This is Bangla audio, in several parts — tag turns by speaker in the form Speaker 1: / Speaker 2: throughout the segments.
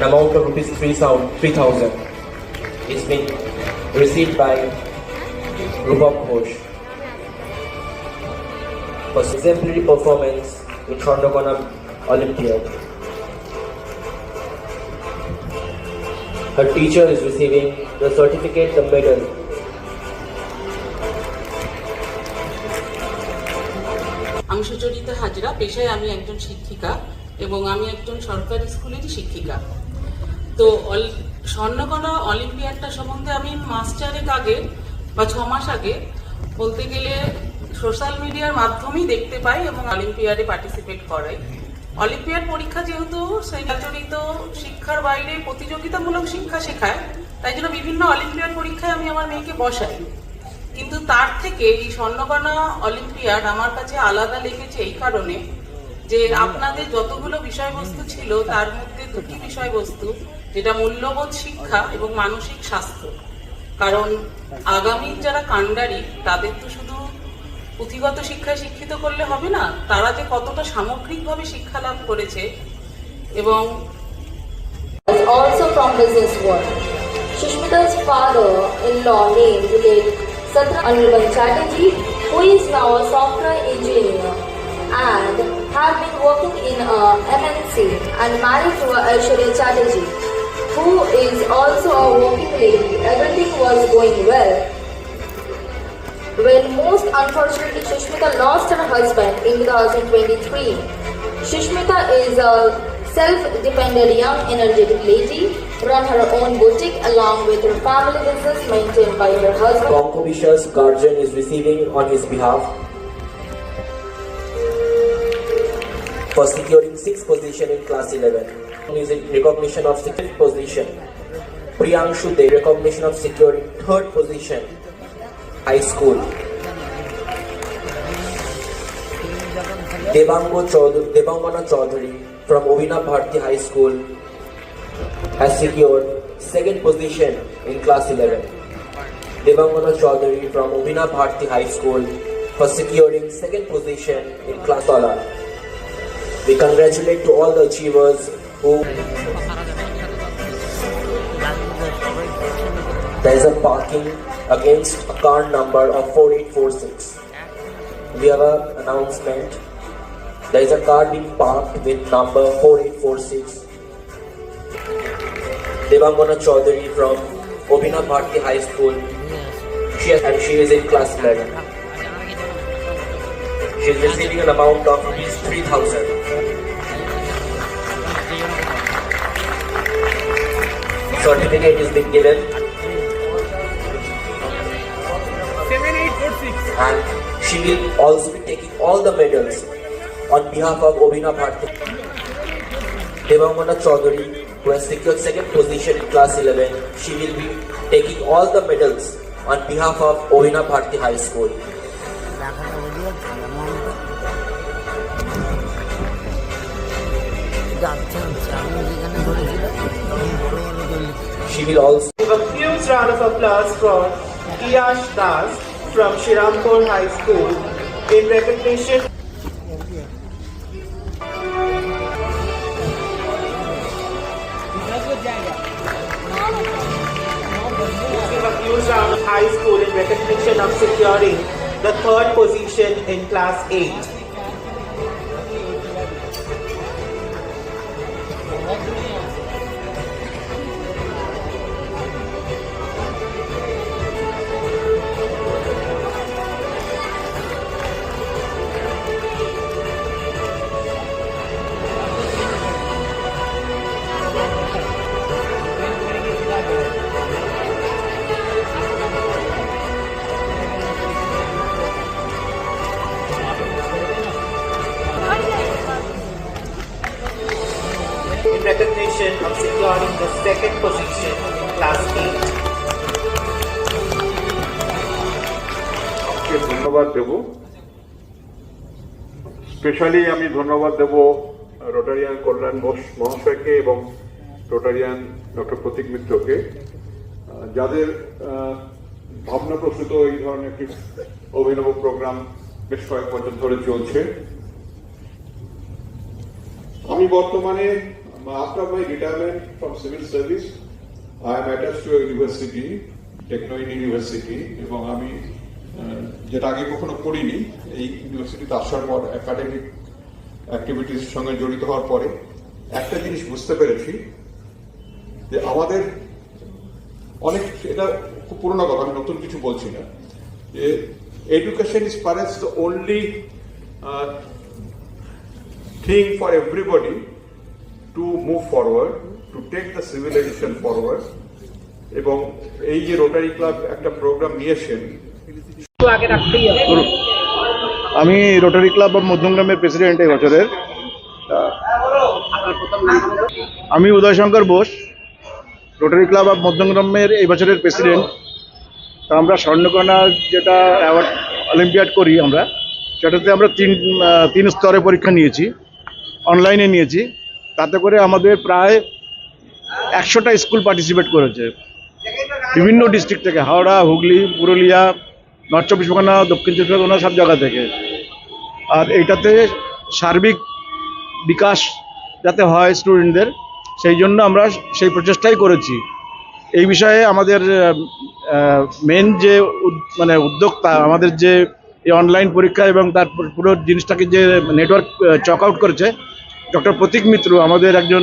Speaker 1: an amount of rupees 3,000 is been received by Rubab Ghosh for exemplary performance in Swarnakona Olympiad. Her teacher is receiving the certificate, the medal.
Speaker 2: আমি সুচরিতা হাজরা, পেশায় আমি একজন শিক্ষিকা এবং আমি একজন সরকারি স্কুলেরই শিক্ষিকা। তো স্বর্ণকণা অলিম্পিয়াডটা সম্বন্ধে আমি মাস 4 আগে বা 6 মাস আগে বলতে গেলে সোশ্যাল মিডিয়ার মাধ্যমেই দেখতে পাই এবং অলিম্পিয়াডে পার্টিসিপেট করাই। অলিম্পিয়াড পরীক্ষা যেহেতু সেই আচরিত শিক্ষার বাইরে প্রতিযোগিতামূলক শিক্ষা শেখায়, তাই জন্য বিভিন্ন অলিম্পিয়াড পরীক্ষায় আমি আমার মেয়েকে বসাই। কিন্তু তার থেকে এই স্বর্ণকণা অলিম্পিয়াড আমার কাছে আলাদা লেগেছে এই কারণে যে আপনাদের যতগুলো বিষয়বস্তু ছিল তার মধ্যে দুটি বিষয়বস্তু, যেটা মূল্যবোধ শিক্ষা এবং মানসিক স্বাস্থ্য। কারণ আগামীর যারা কাণ্ডারি তাদের তো শুধু পুঁথিগত শিক্ষায় শিক্ষিত করলে হবে না, তারা যে কতটা সামগ্রিকভাবে শিক্ষা লাভ করেছে। এবং
Speaker 3: also from business world. Sushmita's father-in-law named late Satyanarayana Chatterjee, who is now a software engineer and have been working in a MNC, and married to Aishwarya Chatterjee, who is also a working lady. Everything was going well. When most unfortunately Sushmita lost her husband in 2023. Sushmita is a self-dependent young energetic lady, run her own boutique along with her family business maintained by her husband.
Speaker 1: Konko Vishwa's guardian is receiving on his behalf for securing 6th position in class 11. Is in recognition of 6th position. Priyanshu Dev recognition of securing 3rd position high school. Devangana Chaudhary from Ovina Bharti High School has secured 2nd position in class 11. Devangana Chaudhary from Ovina Bharti High School for securing 2nd position in class 12. We congratulate to all the achievers who. There is a parking against a car number of 4846. We have an announcement. There is a car being parked with number 4846. Devangana Chaudhary from Obina Bharti High School. She is in class 11. She is receiving an amount of rupees 3,000. Certificate is being given. And she will also be taking all the medals on behalf of Obina Bharti. Devangana Chaudhary, who has secured 2nd position in class 11, she will be taking all the medals on behalf of Obina Bharti High School. She will also
Speaker 4: give a huge round of applause for Kiyash Das from Shirampur High School in recognition. Give a huge round of high school in recognition of securing the 3rd position in class 8. In recognition of securing the 2nd position in class 8.
Speaker 5: ধন্যবাদ দেব। স্পেশালি আমি ধন্যবাদ দেব রোটারিয়ান কল্যাণ বোস মহাশয়কে এবং রোটারিয়ান ডক্টর প্রতীক মিত্রকে, যাদের ভাবনা প্রসূত এই ধরনের একটি অভিনব প্রোগ্রাম বেশ কয়েক বছর ধরে চলছে। আমি বর্তমানে after my retirement from civil service, I am attached to a university, Technoin University, এবং আমি যেটা আগে কখনো করিনি, এই ইউনিভার্সিটিতে আসার পর একাডেমিক অ্যাক্টিভিটিস সঙ্গে জড়িত হওয়ার পরে একটা জিনিস বুঝতে পেরেছি যে আমাদের অনেক, এটা খুব পুরোনো কথা, আমি নতুন কিছু বলছি না, যে education is perhaps the only thing for everybody to move forward, to take the civilization forward. এবং এই যে রোটারি ক্লাব একটা প্রোগ্রাম নিয়েছেন,
Speaker 6: আমি রোটারি ক্লাব অফ মধ্যমগ্রামের প্রেসিডেন্ট এই বছরের। আমি Udayshankar Bose, Rotary Club of মধ্যমগ্রামের এই বছরের প্রেসিডেন্ট। তা আমরা স্বর্ণকণা যেটা অ্যাওয়ার্ড অলিম্পিয়াড করি আমরা, সেটাতে আমরা তিন স্তরে পরীক্ষা নিয়েছি, অনলাইনে নিয়েছি। তাতে করে আমাদের প্রায় 100টা স্কুল পার্টিসিপেট করেছে বিভিন্ন ডিস্ট্রিক্ট থেকে, হাওড়া, হুগলি, পুরুলিয়া, নর্থ চব্বিশ পরগনা, দক্ষিণ চব্বিশ পরগনা, সব জায়গা থেকে। আর এইটাতে সার্বিক বিকাশ যাতে হয় স্টুডেন্টদের, সেই জন্য আমরা সেই প্রচেষ্টাই করেছি। এই বিষয়ে আমাদের মেন যে উদ্যোক্তা, আমাদের যে এই অনলাইন পরীক্ষা এবং তার পুরো জিনিসটাকে যে নেটওয়ার্ক চক আউট করেছে, ডক্টর প্রতীক মিত্র, আমাদের একজন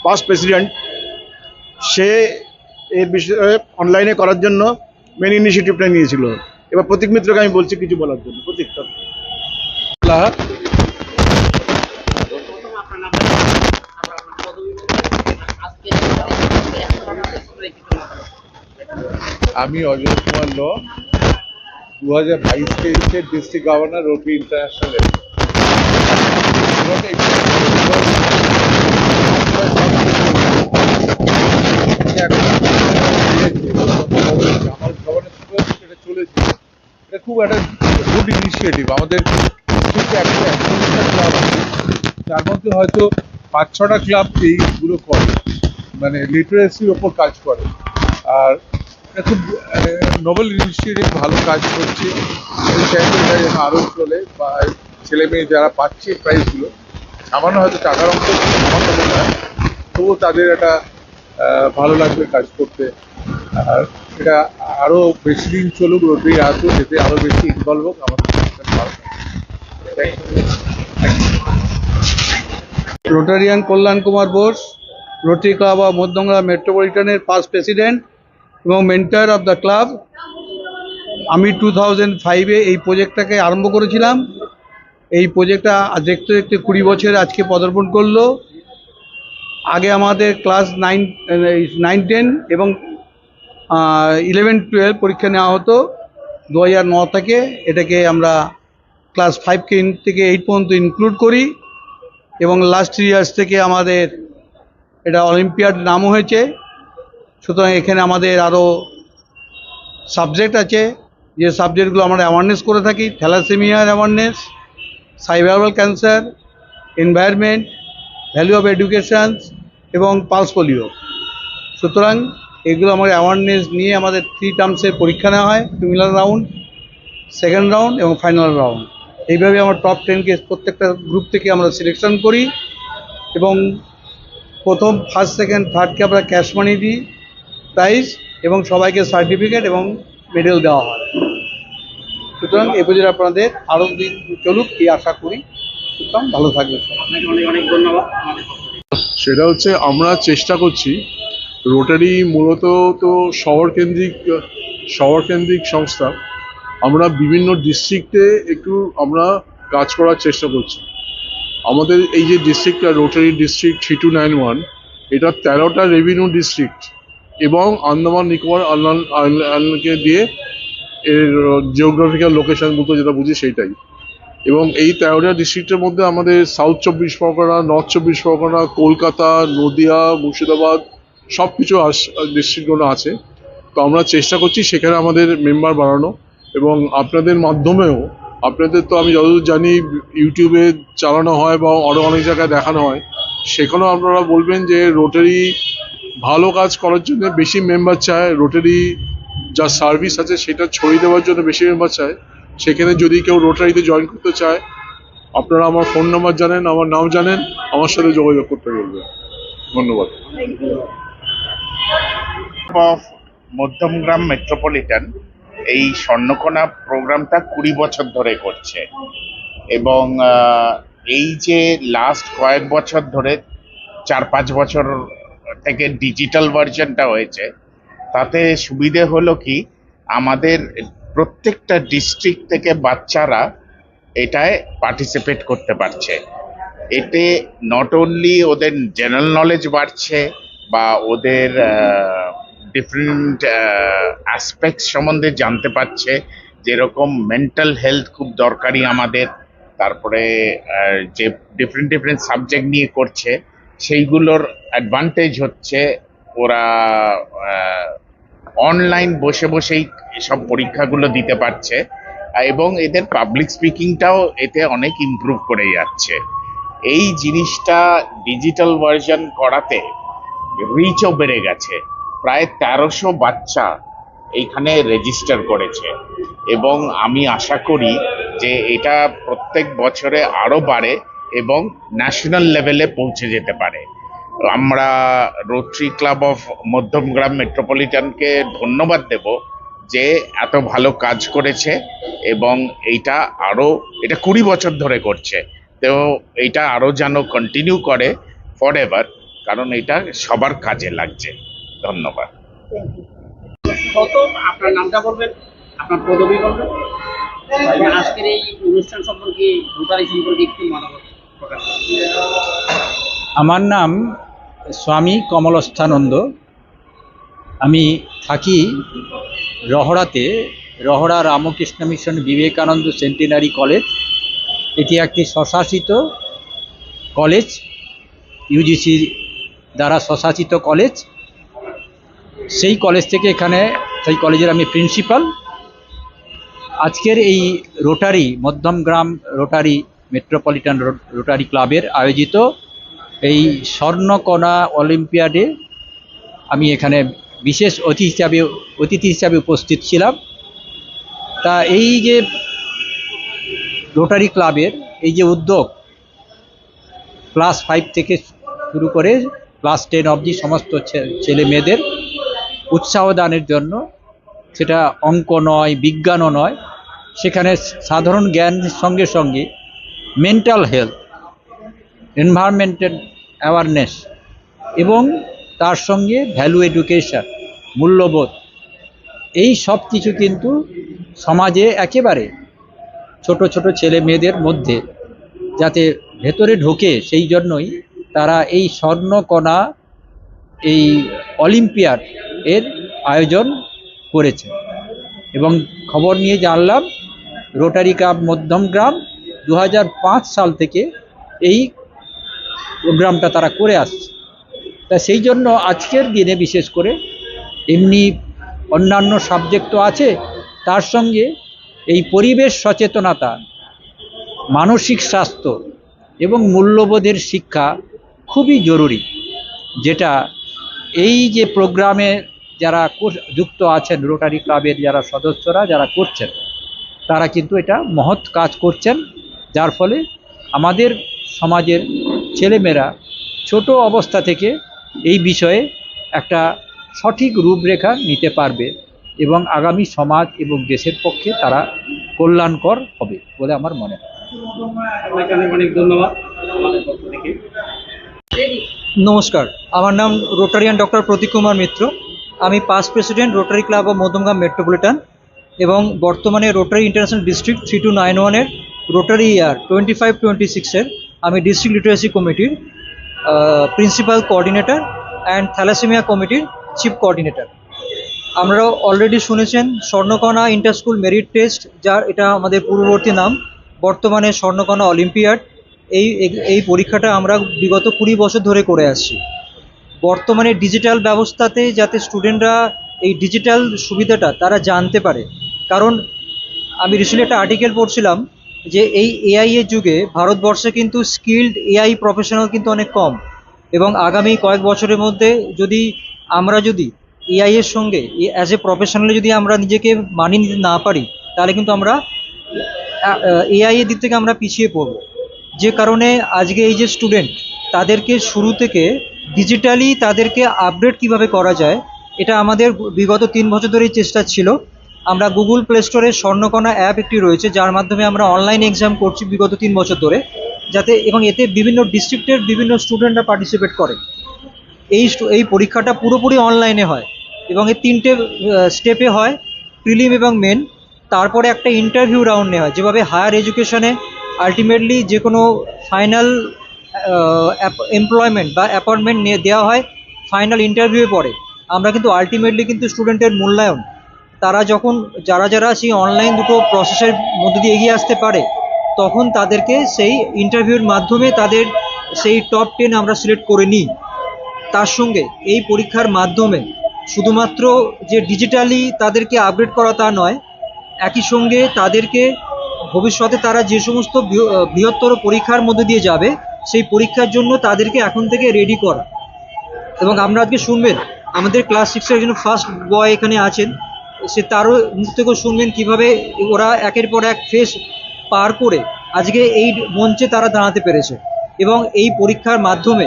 Speaker 6: পাস্ট প্রেসিডেন্ট, সে এর বিষয়ে অনলাইনে করার জন্য মেন ইনিশিয়েটিভটা নিয়েছিল। এবার প্রতীক মিত্রকে আমি বলছি কিছু বলার জন্য। প্রতীক,
Speaker 7: আমি অজয় কুমার ল, 2022-23 ডিস্ট্রিক্ট গভর্নর, রোটারি ইন্টারন্যাশনাল। আমার গভর্নর যেটা চলেছে, এটা খুব একটা গুড ইনিশিয়েটিভ। আমাদের ক্লাব আছে, তার মধ্যে হয়তো 5-6টা ক্লাব এইগুলো করে, মানে লিটারেসির ওপর কাজ করে। আর এটা খুব নোবেল ইনিশিয়েটিভ, ভালো কাজ করছে। এই চাইতে এটা যেন আরও চলে, বা ছেলে মেয়ে যারা পাচ্ছে প্রাইজগুলো, সামান্য হয়তো টাকার অঙ্ক সামান্য মনে হয়, তবুও তাদের একটা ভালো লাগবে কাজ করতে। আর এটা আরও বেশি দিন চলুক, রোটারি আসুক, এতে আরও বেশি ইনভলভ হোক, আমাদের ভালো।
Speaker 8: Rotarian Kalyan Kumar Bose, Rotary Club of Madhyamgram মেট্রোপলিটনের পাস্ট প্রেসিডেন্ট এবং মেন্টর অফ দ্য ক্লাব। আমি 2005-এ এই প্রজেক্টটাকে আরম্ভ করেছিলাম। এই প্রজেক্টটা দেখতে দেখতে 20 বছর আজকে পদার্পণ করলো। আগে আমাদের ক্লাস 9, 10 এবং 11, 12 পরীক্ষা নেওয়া হতো। 2009 থেকে এটাকে আমরা ক্লাস 5 থেকে 8 পর্যন্ত ইনক্লুড করি, এবং লাস্ট 3 ইয়ার্স থেকে আমাদের এটা অলিম্পিয়াড নামও হয়েছে। সুতরাং এখানে আমাদের আরও সাবজেক্ট আছে, যে সাবজেক্টগুলো আমরা অ্যাওয়ারনেস করে থাকি: থ্যালাসেমিয়ার awareness, cervical cancer, environment, value of education এবং পালস পোলিও। সুতরাং এগুলো আমার অ্যাওয়ারনেস নিয়ে আমাদের 3 টার্মসের পরীক্ষা নেওয়া হয়, প্রিলিমিনারি রাউন্ড, সেকেন্ড রাউন্ড এবং ফাইনাল রাউন্ড। এইভাবে আমরা টপ 10কে প্রত্যেকটা গ্রুপ থেকে আমরা সিলেকশন করি, এবং প্রথম, ফার্স্ট, সেকেন্ড, থার্ডকে আমরা ক্যাশ মানি দিই, প্রাইজ, এবং সবাইকে সার্টিফিকেট এবং মেডেল দেওয়া হয়। সুতরাং এ বছর আপনাদের আরও দিন চলুক এই আশা করি। সুতরাং ভালো থাকবে সব। আপনাকে অনেক অনেক ধন্যবাদ।
Speaker 7: সেটা হচ্ছে আমরা চেষ্টা করছি, রোটারি মূলত তো শহরকেন্দ্রিক সংস্থা। আমরা বিভিন্ন ডিস্ট্রিক্টে একটু আমরা কাজ করার চেষ্টা করছি। আমাদের এই যে ডিস্ট্রিক্টটা, রোটারি ডিস্ট্রিক্ট 3291, এটা 13টা রেভিনিউ ডিস্ট্রিক্ট এবং আন্দামান নিকোবর আইল্যান্ডকে দিয়ে এর জিওগ্রাফিক্যাল লোকেশন মতো যেটা বুঝি সেইটাই। এবং এই 13টা ডিস্ট্রিক্টের মধ্যে আমাদের সাউথ 24 পরগনা, নর্থ 24 পরগনা, কলকাতা, নদিয়া, মুর্শিদাবাদ সব কিছু ডিস্ট্রিক্টগুলো আছে। তো আমরা চেষ্টা করছি সেখানে আমাদের মেম্বার বাড়ানো, এবং আপনাদের মাধ্যমেও, আপনাদের তো আমি যতদূর জানি ইউটিউবে চালানো হয় বা আরও অনেক জায়গায় দেখানো হয়, সেখানেও আপনারা বলবেন যে রোটারি ভালো কাজ করার জন্য বেশি মেম্বার চায়, রোটারি যা সার্ভিস আছে সেটা ছড়িয়ে দেওয়ার জন্য বেশি মেম্বার চায়। সেখানে যদি কেউ রোটারিতে জয়েন করতে চায়, আপনারা আমার ফোন নাম্বার জানেন, আমার নাম জানেন, আমার সাথে যোগাযোগ করতে বলবেন। ধন্যবাদ।
Speaker 9: অফ মধ্যমগ্রাম মেট্রোপলিটন এই স্বর্ণকোনা প্রোগ্রামটা 20 বছর ধরে করছে এবং এই যে লাস্ট কয়েক বছর ধরে 4-5 বছর থেকে ডিজিটাল ভার্সনটা হয়েছে, তাতে সুবিধে হলো কি আমাদের প্রত্যেকটা ডিস্ট্রিক্ট থেকে বাচ্চারা এটায় পার্টিসিপেট করতে পারছে। এতে নট অনলি ওদের জেনারেল নলেজ বাড়ছে বা ওদের ডিফারেন্ট অ্যাসপেক্টস সম্বন্ধে জানতে পারছে, যেরকম মেন্টাল হেলথ খুব দরকারি আমাদের, তারপরে যে ডিফারেন্ট সাবজেক্ট নিয়ে করছে সেইগুলোর অ্যাডভান্টেজ হচ্ছে ওরা অনলাইন বসে বসেই সব পরীক্ষাগুলো দিতে পারছে এবং এদের পাবলিক স্পিকিংটাও এতে অনেক ইমপ্রুভ করে যাচ্ছে। এই জিনিসটা ডিজিটাল ভার্সন করাতে রিচও বেড়ে গেছে। প্রায় 1300 বাচ্চা এইখানে রেজিস্টার করেছে এবং আমি আশা করি যে এটা প্রত্যেক বছরে আরো বাড়ে এবং ন্যাশনাল লেভেলে পৌঁছে যেতে পারে। আমরা রোটারি ক্লাব অফ মধ্যমগ্রাম মেট্রোপলিটনকে ধন্যবাদ দেব যে এত ভালো কাজ করেছে এবং এটা 20 বছর ধরে করছে। তো এটা আরো যেন কন্টিনিউ করে ফর এভার, কারণ এটা সবার কাজে লাগছে। ধন্যবাদ।
Speaker 10: আপনার নামটা বলবেন, আপনার পদবি বলবেন, এবং আজকের এই অনুষ্ঠান সম্পর্কে রোটারি সম্পর্কে একটু মতামত প্রকাশ করবেন।
Speaker 11: আমার নাম স্বামী কমলস্থানন্দ। আমি থাকি রহড়াতে, Rahara Ramakrishna Mission Vivekananda Centenary College. এটি একটি স্বশাসিত কলেজ, ইউজিসি দ্বারা স্বশাসিত কলেজ। সেই কলেজ থেকে সেই কলেজের আমি প্রিন্সিপাল। আজকের এই rotary Madhyamgram rotary metropolitan rotary ক্লাবের আয়োজিত এই স্বর্ণকোনা অলিম্পিয়াডে আমি এখানে বিশেষ অতিথি হিসাবে উপস্থিত ছিলাম। তা এই যে রোটারি ক্লাবের এই যে উদ্যোগ, ক্লাস 5 থেকে শুরু করে ক্লাস 10 অবধি সমস্ত ছেলে মেয়েদের উৎসাহ দানের জন্য, সেটা অঙ্ক নয়, বিজ্ঞানও নয়, সেখানে সাধারণ জ্ঞানের সঙ্গে সঙ্গে মেন্টাল হেলথ, এনভায়রনমেন্টাল অ্যাওয়ারনেস এবং তার সঙ্গে ভ্যালু এডুকেশন, মূল্যবোধ, এই সব কিছু কিন্তু সমাজে একেবারে ছোট ছোট ছেলে মেয়েদের মধ্যে যাতে ভেতরে ঢোকে, সেই জন্যই তারা এই স্বর্ণকোনা এই অলিম্পিয়াড এর আয়োজন করেছে। এবং খবর নিয়ে জানলাম রোটারি ক্লাব মধ্যমগ্রাম 2005 সাল থেকে এই প্রোগ্রামটা তারা করে আসছে। তা সেই জন্য আজকের দিনে বিশেষ করে এমনি অন্যান্য সাবজেক্ট তো আছে, তার সঙ্গে এই পরিবেশ সচেতনতা, মানসিক স্বাস্থ্য এবং মূল্যবোধের শিক্ষা খুবই জরুরি, যেটা এই যে প্রোগ্রামে যারা যুক্ত আছেন, রোটারি ক্লাবের যারা সদস্যরা যারা করছেন, তারা কিন্তু এটা মহৎ কাজ করছেন, যার ফলে আমাদের সমাজের ছেলেমেয়েরা ছোট অবস্থা থেকে এই বিষয়ে একটা সঠিক রূপরেখা নিতে পারবে এবং আগামী সমাজ এবং দেশের পক্ষে তারা কল্যাণকর হবে বলে আমার মনে হয়।
Speaker 10: আপনাকে অনেক অনেক ধন্যবাদ আমাদের পক্ষ থেকে।
Speaker 12: নমস্কার, আমার নাম রোটারিয়ান ডক্টর প্রতীক কুমার মিত্র। আমি past president rotary Club of Madhyamgram metropolitan এবং বর্তমানে রোটারি ইন্টারন্যাশনাল ডিস্ট্রিক্ট 3291-এর রোটারি ইয়ার 25-26-এর আমি ডিস্ট্রিক্ট লিটারেসি কমিটির প্রিন্সিপাল কোঅর্ডিনেটর অ্যান্ড থ্যালাসেমিয়া কমিটির চিফ কোঅর্ডিনেটর। আমরা অলরেডি শুনেছেন স্বর্ণকোনা ইন্টার স্কুল মেরিট টেস্ট, যার এটা আমাদের পূর্ববর্তী নাম, বর্তমানে স্বর্ণকোনা অলিম্পিয়াড। এই পরীক্ষাটা আমরা বিগত 20 বছর ধরে করে আসছি। বর্তমানে ডিজিটাল ব্যবস্থাতে যাতে স্টুডেন্টরা এই ডিজিটাল সুবিধাটা তারা জানতে পারে, কারণ আমি রিসেন্টলি একটা আর্টিকেল পড়ছিলাম যে এই এআই এর যুগে ভারতবর্ষে কিন্তু স্কিল্ড এআই প্রফেশনাল কিন্তু অনেক কম, এবং আগামী কয়েক বছরের মধ্যে আমরা যদি এআই এর সঙ্গে অ্যাজ এ প্রফেশনালি যদি আমরা নিজেকে মানিয়ে নিতে না পারি, তাহলে কিন্তু আমরা এআই এর দিক থেকে আমরা পিছিয়ে পড়ব। যে কারণে আজকে এই যে স্টুডেন্ট, তাদেরকে শুরু থেকে ডিজিটালি তাদেরকে আপডেট কিভাবে করা যায়, এটা আমাদের বিগত 3 বছর ধরেই চেষ্টা ছিল। আমরা গুগল প্লে স্টোরে স্বর্ণকণা অ্যাপ একটি রয়েছে, যার মাধ্যমে আমরা অনলাইন এক্সাম করছি বিগত 3 বছর ধরে, যাতে এবং এতে বিভিন্ন ডিস্ট্রিক্টের বিভিন্ন স্টুডেন্টরা পার্টিসিপেট করে। এই পরীক্ষাটা পুরোপুরি অনলাইনে হয় এবং এই 3টে স্টেপে হয়, প্রিলিম এবং মেন, তারপরে একটা ইন্টারভিউ রাউন্ড নেওয়া হয়। যেভাবে হায়ার এডুকেশনে আলটিমেটলি যে কোনো ফাইনাল এমপ্লয়মেন্ট বা অ্যাপয়েন্টমেন্ট নিয়ে দেওয়া হয় ফাইনাল ইন্টারভিউয়ে পড়ে, আমরা কিন্তু আলটিমেটলি কিন্তু স্টুডেন্টের মূল্যায়ন তারা যখন যারা সেই অনলাইন দুটো প্রসেসের মধ্যে দিয়ে এগিয়ে আসতে পারে, তখন তাদেরকে সেই ইন্টারভিউর মাধ্যমে তাদের সেই টপ 10 আমরা সিলেক্ট করে নিই। তার সঙ্গে এই পরীক্ষার মাধ্যমে শুধুমাত্র যে ডিজিটালি তাদেরকে আপডেট করা তা নয়, একই সঙ্গে তাদেরকে ভবিষ্যতে তারা যে সমস্ত বৃহত্তর পরীক্ষার মধ্যে দিয়ে যাবে, সেই পরীক্ষার জন্য তাদেরকে এখন থেকে রেডি করা। এবং আমরা আজকে শুনবেন আমাদের ক্লাস 6-এর একজন ফার্স্ট বয় এখানে আছেন, তারও মুখ থেকেও শুনবেন কীভাবে ওরা একের পর এক ফেস পার করে আজকে এই মঞ্চে তারা দাঁড়াতে পেরেছে। এবং এই পরীক্ষার মাধ্যমে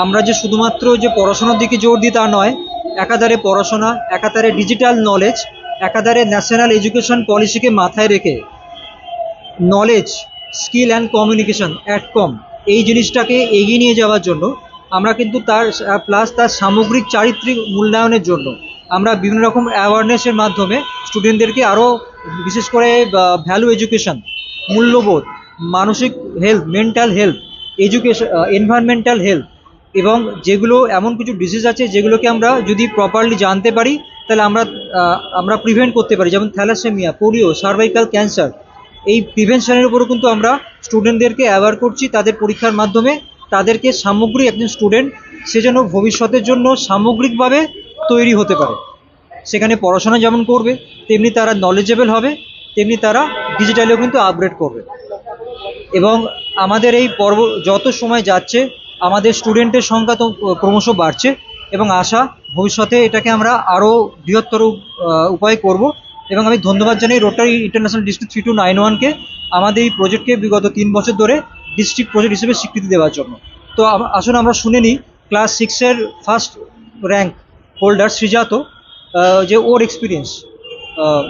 Speaker 12: আমরা যে শুধুমাত্র যে পড়াশোনার দিকে জোর দিই তা নয়, একাধারে পড়াশোনা, একাধারে ডিজিটাল নলেজ, একাধারে ন্যাশনাল এডুকেশন পলিসিকে মাথায় রেখে নলেজ, স্কিল অ্যান্ড কমিউনিকেশন অ্যাটকম এই জিনিসটাকে এগিয়ে নিয়ে যাওয়ার জন্য আমরা কিন্তু তার প্লাস তার সামগ্রিক চারিত্রিক মূল্যায়নের জন্য আমরা বিভিন্ন রকম অ্যাওয়ারনেসের মাধ্যমে স্টুডেন্টদেরকে আরও বিশেষ করে ভ্যালু এডুকেশন, মূল্যবোধ, মানসিক health, mental health, education, environmental health, এবং যেগুলো এমন কিছু ডিজিজ আছে যেগুলোকে আমরা যদি প্রপারলি জানতে পারি তাহলে আমরা প্রিভেন্ট করতে পারি, যেমন থ্যালাসেমিয়া, পোলিও, সার্ভাইকাল ক্যান্সার। এই প্রিভেনশনের উপরও কিন্তু আমরা স্টুডেন্টদেরকে অ্যাওয়ার করছি তাদের পরীক্ষার মাধ্যমে। তাদেরকে সামগ্রিক একজন স্টুডেন্ট সে যেন ভবিষ্যতের জন্য সামগ্রিকভাবে তৈরি হতে পারে, সেখানে পড়াশোনা যেমন করবে তেমনি তারা নলেজেবল হবে, তেমনি তারা ডিজিটালিও কিন্তু আপগ্রেড করবে। এবং আমাদের এই পর্ব যত সময় যাচ্ছে আমাদের স্টুডেন্টের সংখ্যা তো ক্রমশ বাড়ছে এবং আশা ভবিষ্যতে এটাকে আমরা আরও বৃহত্তর উপায়ে করব। এবং আমি ধন্যবাদ জানাই রোটারি ইন্টারন্যাশনাল ডিস্ট্রিক্ট 3291-কে আমাদের এই প্রজেক্টকে বিগত 3 বছর ধরে ডিস্ট্রিক্ট প্রজেক্ট হিসেবে স্বীকৃতি দেওয়ার জন্য। তো আসুন আমরা শুনে নিই ক্লাস 6-এর ফার্স্ট র্যাঙ্ক হোল্ডার শ্রীজাত যে ওর এক্সপিরিয়েন্স।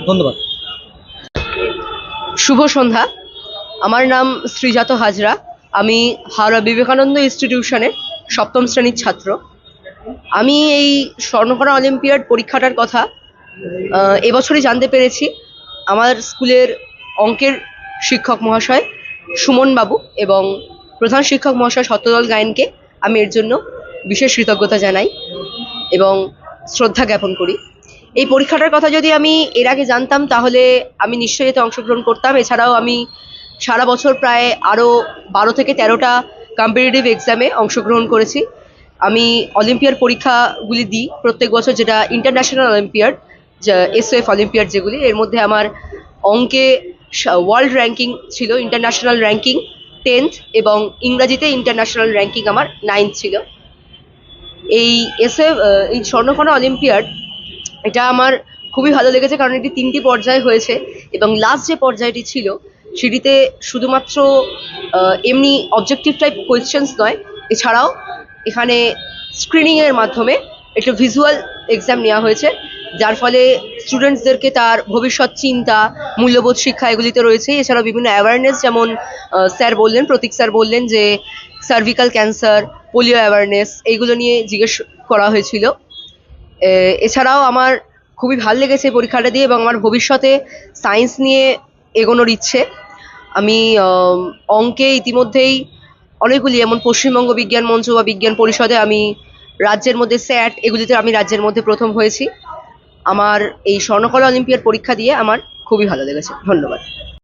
Speaker 12: ধন্যবাদ।
Speaker 13: শুভ সন্ধ্যা, আমার নাম শ্রীজাত হাজরা। আমি হাওড়া বিবেকানন্দ ইনস্টিটিউশনের 7ম শ্রেণীর ছাত্র। আমি এই স্বর্ণকণা অলিম্পিয়াড পরীক্ষাটার কথা এবছরই জানতে পেরেছি। আমার স্কুলের অঙ্কের শিক্ষক মহাশয় সুমন বাবু এবং প্রধান শিক্ষক মহাশয় সত্যদল গায়েনকে আমি এর জন্য বিশেষ কৃতজ্ঞতা জানাই এবং শ্রদ্ধা জ্ঞাপন করি। এই পরীক্ষাটার কথা যদি আমি এর আগে জানতাম তাহলে আমি নিশ্চয়ই এতে অংশগ্রহণ করতাম। এছাড়াও আমি সারা বছর প্রায় আরও 12 থেকে 13টা কম্পিটিটিভ এক্সামে অংশগ্রহণ করেছি। আমি অলিম্পিয়াড পরীক্ষাগুলি দিই প্রত্যেক বছর, যেটা ইন্টারন্যাশনাল অলিম্পিয়াড, SOF অলিম্পিয়াড যেগুলি। এর মধ্যে আমার অঙ্কে ওয়ার্ল্ড র্যাঙ্কিং ছিল, ইন্টারন্যাশনাল র্যাঙ্কিং 10th, এবং ইংরাজিতে ইন্টারন্যাশনাল র্যাঙ্কিং আমার 9th ছিল। এই স্বর্ণকণা অলিম্পিয়াড এটা আমার খুবই ভালো লেগেছে, কারণ এটি 3টি পর্যায়ে হয়েছে এবং লাস্ট যে পর্যায়টি ছিল সেটিতে শুধুমাত্র এমনি অবজেক্টিভ টাইপ কোয়েশ্চেন্স নয়, এছাড়াও এখানে স্ক্রিনিংয়ের মাধ্যমে একটা ভিজুয়াল এক্সাম নেওয়া হয়েছে, যার ফলে স্টুডেন্টসদেরকে তার ভবিষ্যৎ চিন্তা, মূল্যবোধ শিক্ষা এগুলিতে রয়েছে। এছাড়াও বিভিন্ন অ্যাওয়ারনেস, যেমন স্যার বললেন, প্রতীক স্যার বললেন যে সার্ভিক্যাল ক্যান্সার, পোলিও অ্যাওয়ারনেস, এইগুলো নিয়ে জিজ্ঞেস করা হয়েছিল। এছাড়াও আমার খুবই ভালো লেগেছে এই পরীক্ষাটা দিয়ে এবং আমার ভবিষ্যতে সায়েন্স নিয়ে এগোনোর ইচ্ছে। আমি অঙ্কে ইতিমধ্যেই অনেকগুলি, যেমন পশ্চিমবঙ্গ বিজ্ঞান মঞ্চ বা বিজ্ঞান পরিষদে আমি রাজ্যের মধ্যে স্যাট এগুলিতে আমি রাজ্যের মধ্যে প্রথম হয়েছি। আমার এই স্বর্ণকণা অলিম্পিয়াড পরীক্ষা দিয়ে আমার খুবই ভালো লেগেছে। ধন্যবাদ।